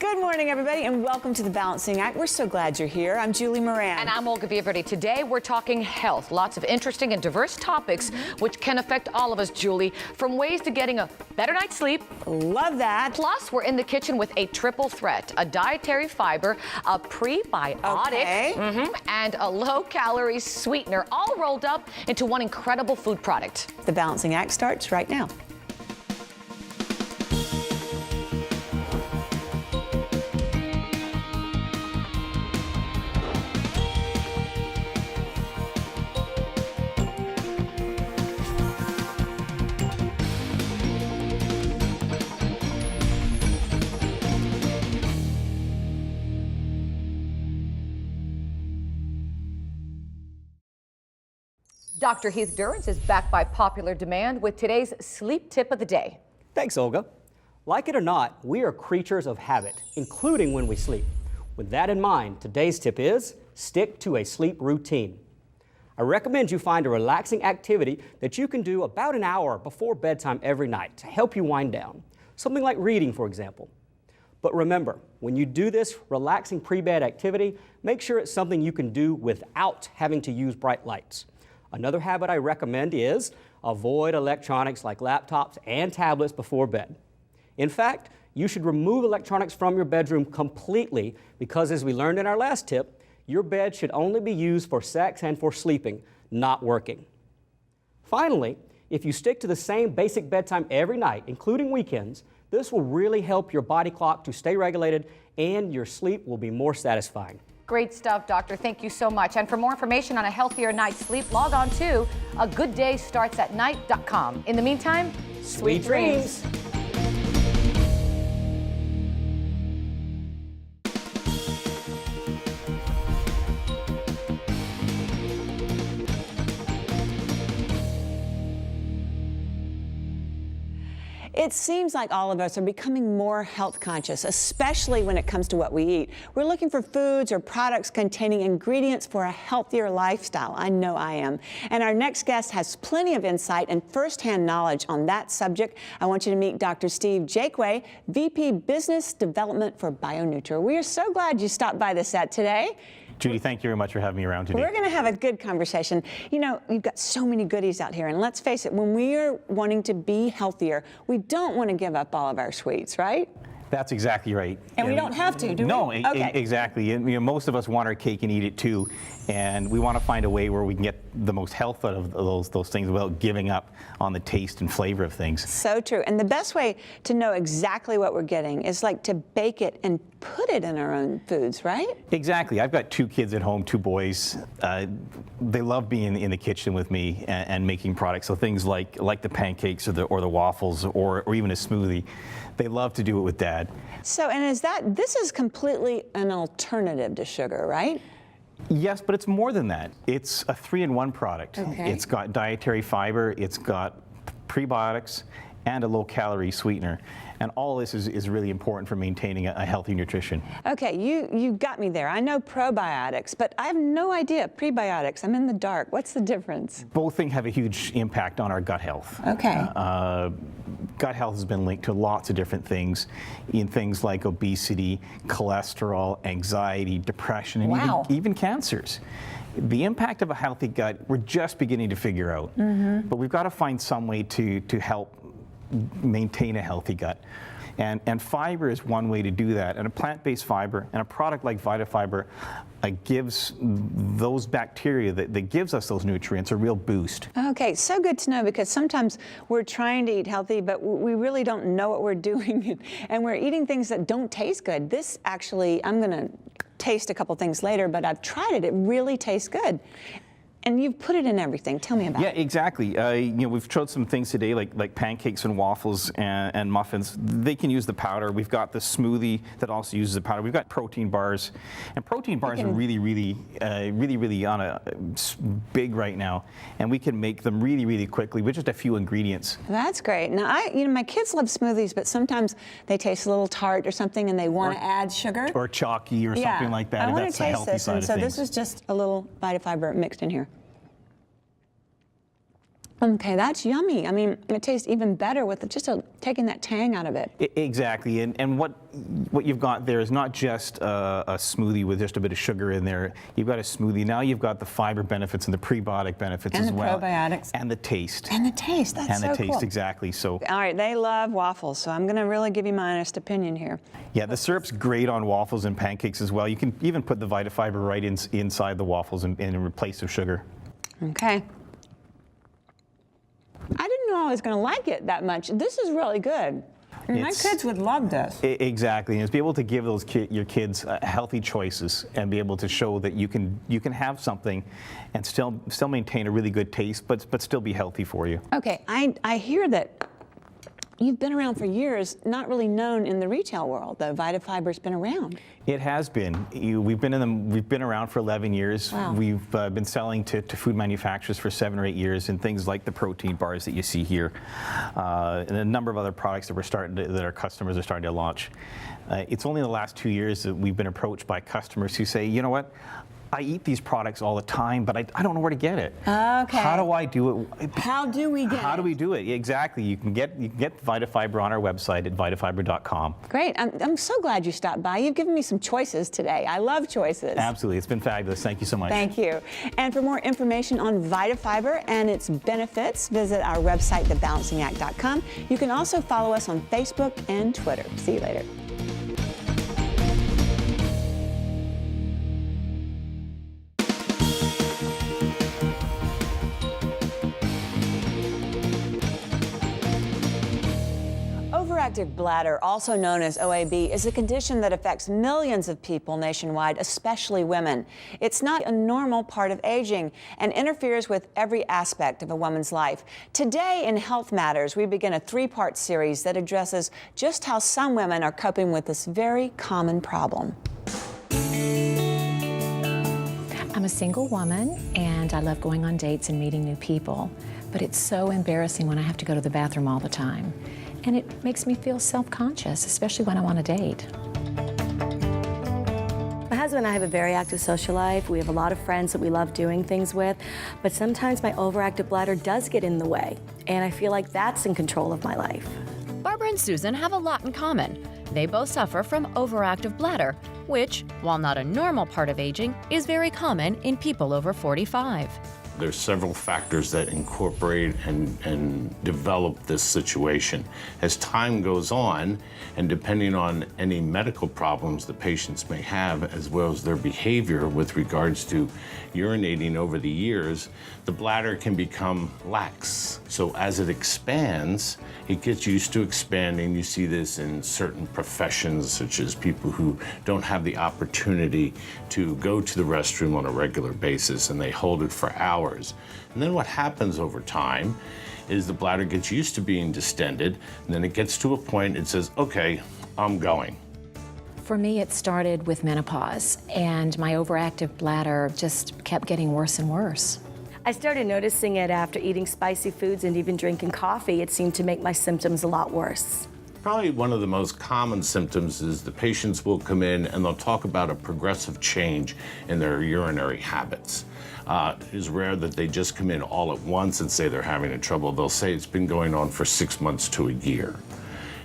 Good morning, everybody, and welcome to the Balancing Act. We're so glad you're here. I'm Julie Moran. And I'm Olga Villaverdi. Today, we're talking health. Lots of interesting and diverse topics which can affect all of us, Julie, from ways to getting a better night's sleep. Love that. Plus, we're in the kitchen with a triple threat: a dietary fiber, a prebiotic, and a low-calorie sweetener, all rolled up into one incredible food product. The Balancing Act starts right now. Dr. Heath Durrance is back by popular demand with today's sleep tip of the day. Thanks, Olga. Like it or not, we are creatures of habit, including when we sleep. With that in mind, today's tip is stick to a sleep routine. I recommend you find a relaxing activity that you can do about an hour before bedtime every night to help you wind down. Something like reading, for example. But remember, when you do this relaxing pre-bed activity, make sure it's something you can do without having to use bright lights. Another habit I recommend is avoid electronics like laptops and tablets before bed. In fact, you should remove electronics from your bedroom completely because, as we learned in our last tip, your bed should only be used for sex and for sleeping, not working. Finally, if you stick to the same basic bedtime every night, including weekends, this will really help your body clock to stay regulated and your sleep will be more satisfying. Great stuff, Doctor. Thank you so much. And for more information on a healthier night's sleep, log on to agooddayStartsAtNight.com. In the meantime, sweet dreams. It seems like all of us are becoming more health conscious, especially when it comes to what we eat. We're looking for foods or products containing ingredients for a healthier lifestyle. I know I am. And our next guest has plenty of insight and firsthand knowledge on that subject. I want you to meet Dr. Steve Jakeway, VP Business Development for BioNutra. We are so glad you stopped by the set today. Judy, thank you very much for having me around today. We're going to have a good conversation. You know, you've got so many goodies out here, and let's face it, when we are wanting to be healthier, we don't want to give up all of our sweets, right? That's exactly right. And we don't have to, do we? No, Okay. exactly. And, most of us want our cake and eat it too, and we want to find a way where we can get the most health out of those things without giving up on the taste and flavor of things. So true. And the best way to know exactly what we're getting is like to bake it and put it in our own foods, right? Exactly. I've got two kids at home, two boys. They love being in the kitchen with me and making products. So things like the pancakes or the waffles or even a smoothie. They love to do it with Dad. So, and this is completely an alternative to sugar, right? Yes, but it's more than that. It's a 3-in-1 product. Okay. It's got dietary fiber, it's got prebiotics, and a low-calorie sweetener. And all this is really important for maintaining a healthy nutrition. Okay, you got me there. I know probiotics, but I have no idea prebiotics. I'm in the dark. What's the difference? Both things have a huge impact on our gut health. Okay. Gut health has been linked to lots of different things, in things like obesity, cholesterol, anxiety, depression, and Wow. even cancers. The impact of a healthy gut, we're just beginning to figure out. But we've got to find some way to help maintain a healthy gut. And fiber is one way to do that. And a plant-based fiber and a product like VitaFiber gives those bacteria that gives us those nutrients a real boost. Okay, so good to know, because sometimes we're trying to eat healthy, but we really don't know what we're doing, and we're eating things that don't taste good. This actually, I'm going to taste a couple things later, but I've tried it. It really tastes good. And you've put it in everything. Tell me about it. Yeah, exactly. We've showed some things today, like pancakes and waffles and muffins. They can use the powder. We've got the smoothie that also uses the powder. We've got protein bars, and protein bars are really on a big right now. And we can make them really quickly with just a few ingredients. That's great. Now, my kids love smoothies, but sometimes they taste a little tart or something, and they want to add sugar or chalky or something like that. I want That's to the taste healthy this, side and of so things. this is just a little VitaFiber mixed in here. Okay, that's yummy. I mean, it tastes even better with taking that tang out of it. Exactly, and what you've got there is not just a smoothie with just a bit of sugar in there. You've got a smoothie. Now you've got the fiber benefits and the prebiotic benefits And as the well. probiotics. And the taste. And the taste, that's And so the taste, cool. exactly. So. All right, they love waffles, so I'm gonna really give you my honest opinion here. Yeah, the syrup's great on waffles and pancakes as well. You can even put the VitaFiber right inside the waffles in replace of sugar. Okay. I didn't know I was gonna like it that much. This is really good. My kids would love this. Exactly, and it's be able to give your kids healthy choices and be able to show that you can have something and still maintain a really good taste, but still be healthy for you. Okay, I hear that you've been around for years, not really known in the retail world. The VitaFiber's been around. It has been. We've been around for 11 years. Wow. We've been selling to food manufacturers for 7 or 8 years, and things like the protein bars that you see here, and a number of other products that our customers are starting to launch. It's only in the last 2 years that we've been approached by customers who say, you know what? I eat these products all the time, but I don't know where to get it. Okay. How do I do it? How do we get How do we do it? Exactly. You can get VitaFiber on our website at vitafiber.com. Great. I'm so glad you stopped by. You've given me some choices today. I love choices. Absolutely. It's been fabulous. Thank you so much. Thank you. And for more information on VitaFiber and its benefits, visit our website, thebalancingact.com. You can also follow us on Facebook and Twitter. See you later. Overactive bladder, also known as OAB, is a condition that affects millions of people nationwide, especially women. It's not a normal part of aging and interferes with every aspect of a woman's life. Today in Health Matters, we begin a 3-part series that addresses just how some women are coping with this very common problem. I'm a single woman, and I love going on dates and meeting new people. But it's so embarrassing when I have to go to the bathroom all the time. And it makes me feel self-conscious, especially when I'm on a date. My husband and I have a very active social life. We have a lot of friends that we love doing things with, but sometimes my overactive bladder does get in the way, and I feel like that's in control of my life. Barbara and Susan have a lot in common. They both suffer from overactive bladder, which, while not a normal part of aging, is very common in people over 45. There's several factors that incorporate and develop this situation. As time goes on, and depending on any medical problems the patients may have, as well as their behavior with regards to urinating over the years, the bladder can become lax. So as it expands, it gets used to expanding. You see this in certain professions, such as people who don't have the opportunity to go to the restroom on a regular basis, and they hold it for hours. And then what happens over time is the bladder gets used to being distended, and then it gets to a point it says, okay, I'm going. For me, it started with menopause, and my overactive bladder just kept getting worse and worse. I started noticing it after eating spicy foods and even drinking coffee. It seemed to make my symptoms a lot worse. Probably one of the most common symptoms is the patients will come in and they'll talk about a progressive change in their urinary habits. It is rare that they just come in all at once and say they're having trouble. They'll say it's been going on for 6 months to a year.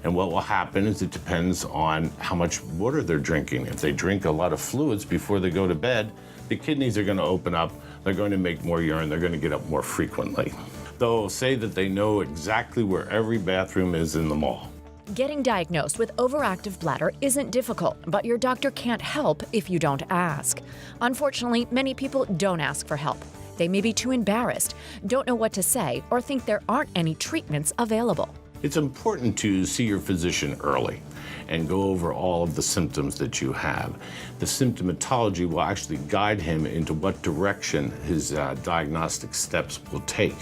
And what will happen is it depends on how much water they're drinking. If they drink a lot of fluids before they go to bed, the kidneys are going to open up, they're going to make more urine, they're going to get up more frequently. They'll say that they know exactly where every bathroom is in the mall. Getting diagnosed with overactive bladder isn't difficult, but your doctor can't help if you don't ask. Unfortunately, many people don't ask for help. They may be too embarrassed, don't know what to say, or think there aren't any treatments available. It's important to see your physician early and go over all of the symptoms that you have. The symptomatology will actually guide him into what direction his diagnostic steps will take.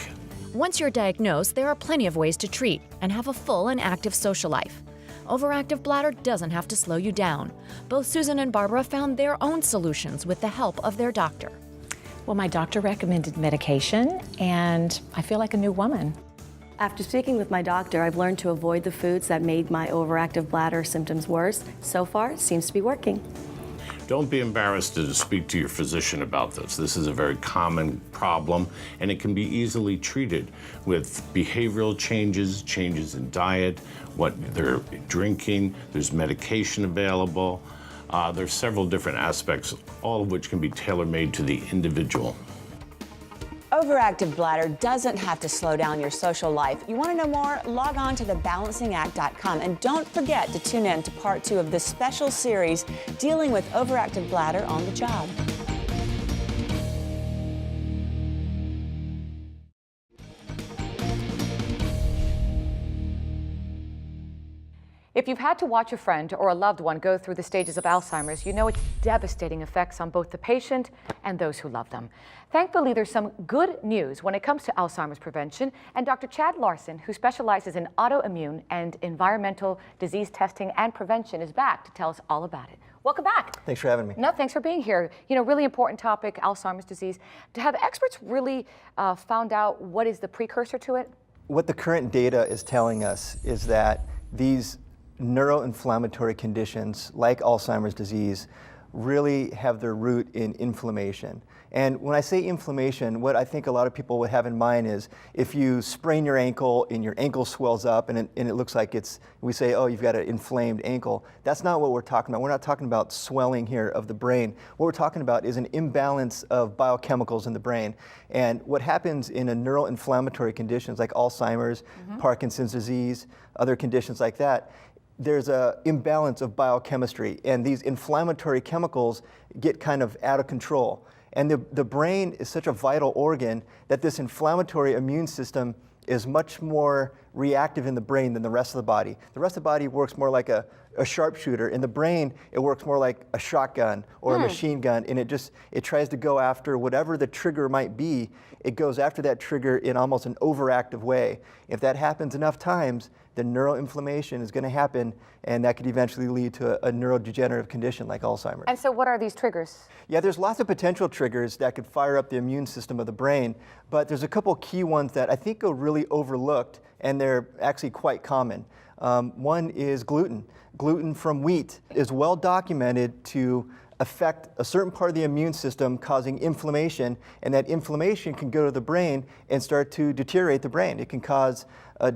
Once you're diagnosed, there are plenty of ways to treat and have a full and active social life. Overactive bladder doesn't have to slow you down. Both Susan and Barbara found their own solutions with the help of their doctor. Well, my doctor recommended medication, and I feel like a new woman. After speaking with my doctor, I've learned to avoid the foods that made my overactive bladder symptoms worse. So far, it seems to be working. don't be embarrassed to speak to your physician about this. This is a very common problem, and it can be easily treated with behavioral changes, changes in diet, what they're drinking. There's medication available. There's several different aspects, all of which can be tailor-made to the individual. Overactive bladder doesn't have to slow down your social life. You want to know more? Log on to thebalancingact.com, and don't forget to tune in to part 2 of this special series dealing with overactive bladder on the job. If you've had to watch a friend or a loved one go through the stages of Alzheimer's, you know its devastating effects on both the patient and those who love them. Thankfully, there's some good news when it comes to Alzheimer's prevention, and Dr. Chad Larson, who specializes in autoimmune and environmental disease testing and prevention, is back to tell us all about it. Welcome back. Thanks for having me. No, thanks for being here. You know, really important topic, Alzheimer's disease. Have experts really found out what is the precursor to it? What the current data is telling us is that these neuroinflammatory conditions like Alzheimer's disease really have their root in inflammation. And when I say inflammation, what I think a lot of people would have in mind is if you sprain your ankle and your ankle swells up and it looks like we say, oh, you've got an inflamed ankle. That's not what we're talking about. We're not talking about swelling here of the brain. What we're talking about is an imbalance of biochemicals in the brain. And what happens in a neuroinflammatory conditions like Alzheimer's, Parkinson's disease, other conditions like that, there's an imbalance of biochemistry, and these inflammatory chemicals get kind of out of control. And the brain is such a vital organ that this inflammatory immune system is much more reactive in the brain than the rest of the body. The rest of the body works more like a sharpshooter. In the brain, it works more like a shotgun or a machine gun, and it tries to go after whatever the trigger might be. It goes after that trigger in almost an overactive way. If that happens enough times, then neuroinflammation is going to happen, and that could eventually lead to a neurodegenerative condition like Alzheimer's. And so what are these triggers? Yeah, there's lots of potential triggers that could fire up the immune system of the brain, but there's a couple key ones that I think go really overlooked, and they're actually quite common. One is gluten. Gluten from wheat is well documented to affect a certain part of the immune system, causing inflammation, and that inflammation can go to the brain and start to deteriorate the brain. It can cause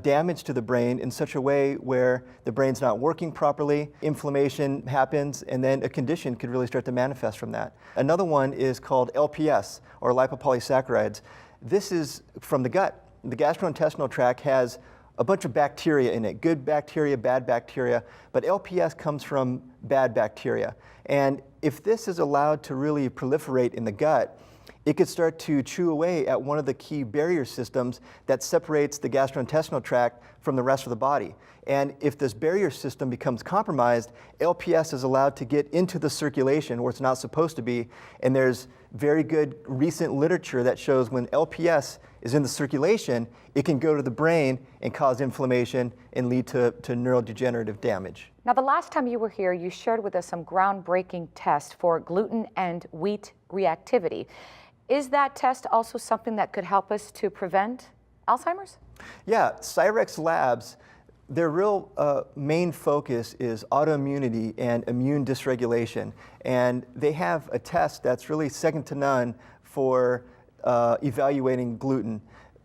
damage to the brain in such a way where the brain's not working properly, inflammation happens, and then a condition could really start to manifest from that. Another one is called LPS, or lipopolysaccharides. This is from the gut. The gastrointestinal tract has a bunch of bacteria in it, good bacteria, bad bacteria, but LPS comes from bad bacteria. And if this is allowed to really proliferate in the gut, it could start to chew away at one of the key barrier systems that separates the gastrointestinal tract from the rest of the body. And if this barrier system becomes compromised, LPS is allowed to get into the circulation where it's not supposed to be. And there's very good recent literature that shows when LPS is in the circulation, it can go to the brain and cause inflammation and lead to neurodegenerative damage. Now, the last time you were here, you shared with us some groundbreaking tests for gluten and wheat reactivity. Is that test also something that could help us to prevent Alzheimer's? Yeah, Cyrex Labs, their real main focus is autoimmunity and immune dysregulation. And they have a test that's really second to none for evaluating gluten.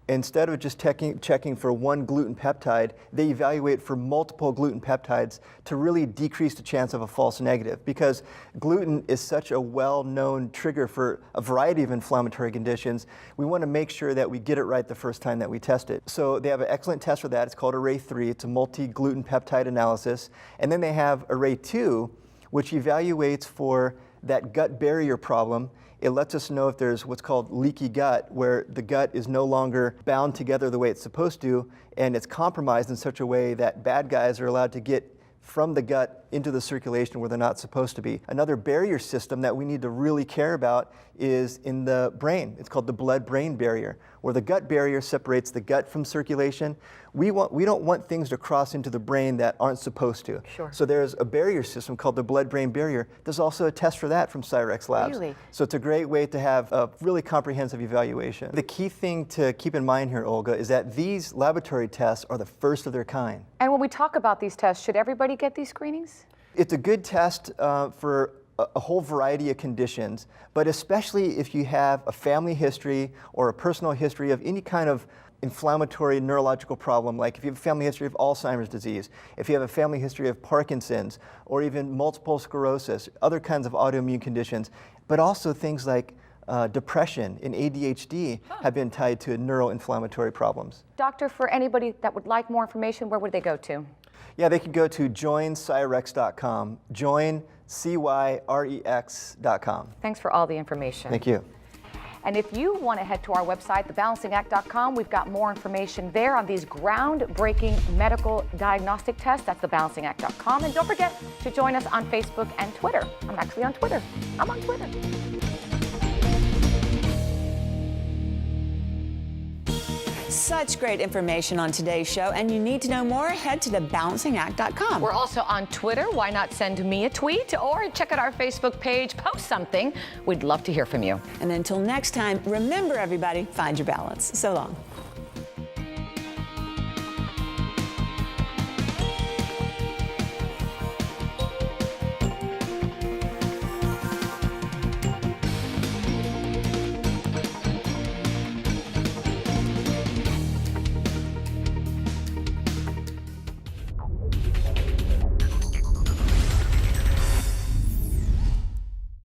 Instead of just checking for one gluten peptide, they evaluate for multiple gluten peptides to really decrease the chance of a false negative, because gluten is such a well-known trigger for a variety of inflammatory conditions. We want to make sure that we get it right the first time that we test it. So they have an excellent test for that. It's called Array 3. It's a multi-gluten peptide analysis. And then they have Array 2, which evaluates for that gut barrier problem. It lets us know if there's what's called leaky gut, where the gut is no longer bound together the way it's supposed to, and it's compromised in such a way that bad guys are allowed to get from the gut into the circulation where they're not supposed to be. Another barrier system that we need to really care about is in the brain. It's called the blood-brain barrier, where the gut barrier separates the gut from circulation. We don't want things to cross into the brain that aren't supposed to. Sure. So there's a barrier system called the blood-brain barrier. There's also a test for that from Cyrex Labs. Really? So it's a great way to have a really comprehensive evaluation. The key thing to keep in mind here, Olga, is that these laboratory tests are the first of their kind. And when we talk about these tests, should everybody get these screenings? It's a good test for a whole variety of conditions, but especially if you have a family history or a personal history of any kind of inflammatory neurological problem, like if you have a family history of Alzheimer's disease, if you have a family history of Parkinson's, or even multiple sclerosis, other kinds of autoimmune conditions, but also things like depression and ADHD have been tied to neuroinflammatory problems. Doctor, for anybody that would like more information, where would they go to? Yeah, they could go to joincyrex.com, joincyrex.com. Thanks for all the information. Thank you. And if you want to head to our website, thebalancingact.com, we've got more information there on these groundbreaking medical diagnostic tests. That's thebalancingact.com. And don't forget to join us on Facebook and Twitter. I'm actually on Twitter. I'm on Twitter. Such great information on today's show, and you need to know more, head to thebalancingact.com. We're also on Twitter. Why not send me a tweet or check out our Facebook page, post something. We'd love to hear from you. And until next time, remember everybody, find your balance. So long.